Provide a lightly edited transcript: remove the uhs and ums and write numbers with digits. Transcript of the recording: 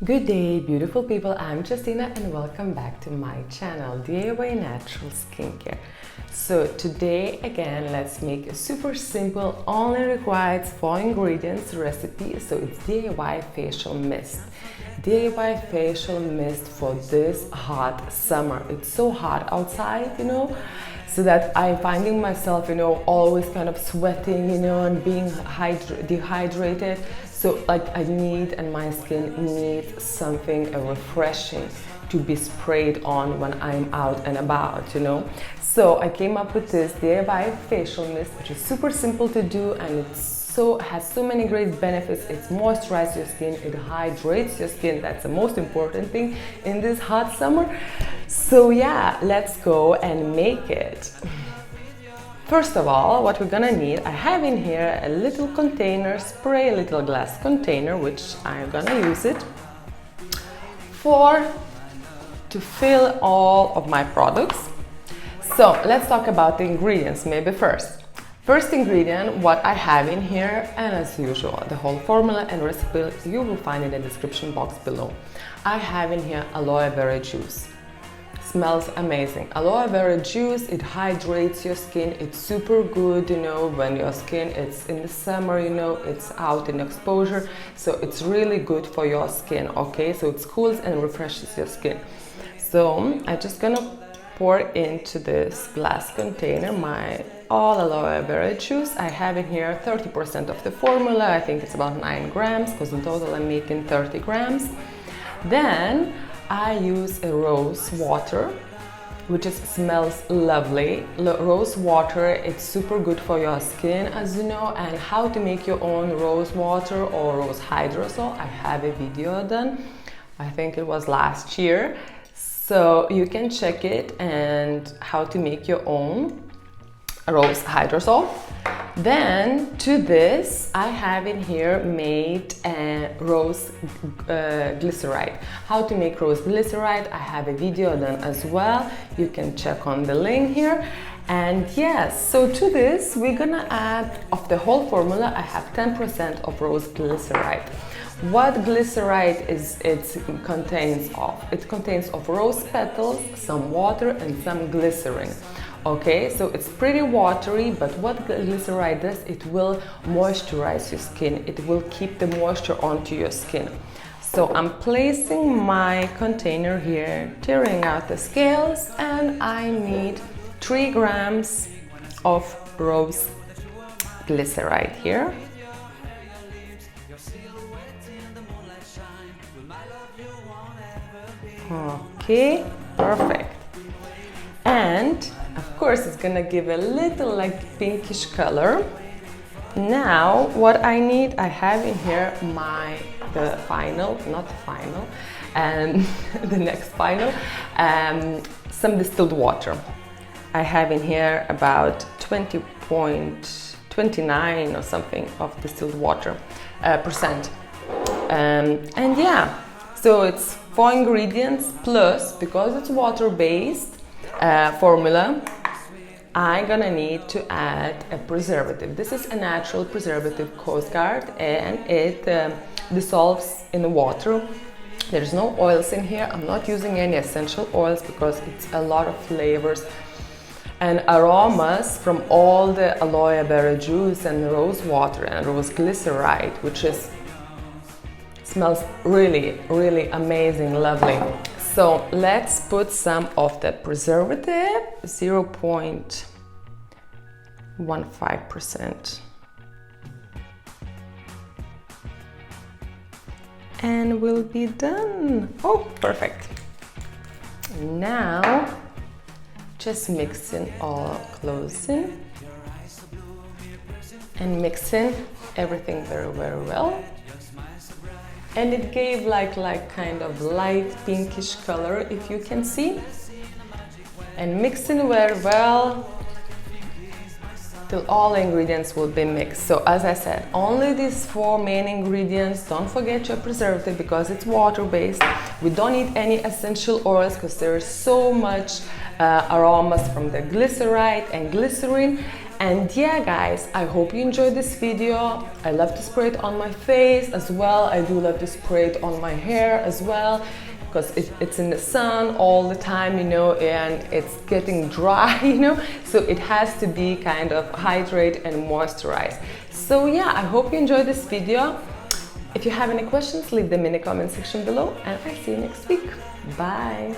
Good day, beautiful people. I'm Justina and welcome back to my channel, DIY Natural Skincare. So today again, let's make a super simple, only requires 4 ingredients recipe. So it's DIY facial mist. DIY facial mist for this hot summer. It's so hot outside, so that I'm finding myself, always kind of sweating, and being dehydrated. So I need, and my skin needs something refreshing to be sprayed on when I'm out and about, So I came up with this DIY facial mist, which is super simple to do, and has so many great benefits. It moisturizes your skin, it hydrates your skin. That's the most important thing in this hot summer. So yeah, let's go and make it. First of all, what we're gonna need, I have in here a little container, spray, a little glass container, which I'm gonna use it to fill all of my products. So let's talk about the ingredients maybe first. First ingredient, what I have in here, and as usual, the whole formula and recipe you will find in the description box below. I have in here aloe vera juice. Smells amazing. Aloe vera juice, it hydrates your skin. It's super good, when your skin, it's in the summer, it's out in exposure. So it's really good for your skin, okay? So it cools and refreshes your skin. So I'm just gonna pour into this glass container my all aloe vera juice. I have in here 30% of the formula. I think it's about 9 grams, because in total I'm making 30 grams. Then I use a rose water, which smells lovely. Rose water, it's super good for your skin, as you know. And how to make your own rose water or rose hydrosol, I have a video done. I think it was last year. So you can check it and how to make your own rose hydrosol. Then to this I have in here made rose glycerite. How to make rose glycerite, I have a video done as well. You can check on the link here. And yes, so to this we're gonna add, of the whole formula, I have 10% of rose glycerite. What glycerite is, it contains of? It contains of rose petals, some water and some glycerin. Okay, so it's pretty watery, but what glycerite does, it will moisturize your skin. It will keep the moisture onto your skin. So I'm placing my container here, tearing out the scales, and I need 3 grams of rose glycerite here. Okay, perfect. And of course it's gonna give a little pinkish color. Now what I need, I have in here the next final, some distilled water. I have in here about 20.29 or something of distilled water percent. And yeah, so it's 4 ingredients plus, because it's water-based formula, I'm gonna need to add a preservative. This is a natural preservative, Cosgard, and it dissolves in the water. There's no oils in here. I'm not using any essential oils because it's a lot of flavors and aromas from all the aloe vera juice and rose water and rose glycerite, which smells really, really amazing, lovely. So let's put some of the preservative, 0.15%. And we'll be done. Oh, perfect. Now, just mixing all closing and mixing everything very, very well. And it gave kind of light pinkish color, if you can see. And mixing very well till all ingredients will be mixed. So as I said, only these 4 main ingredients. Don't forget your preservative because it's water-based. We don't need any essential oils because there is so much aromas from the glycerite and glycerin. And yeah guys, I hope you enjoyed this video. I love to spray it on my face as well. I do love to spray it on my hair as well, because it's in the sun all the time, you know, and it's getting dry, you know, so it has to be kind of hydrate and moisturize. So yeah, I hope you enjoyed this video. If you have any questions, leave them in the comment section below, and I'll see you next week. Bye!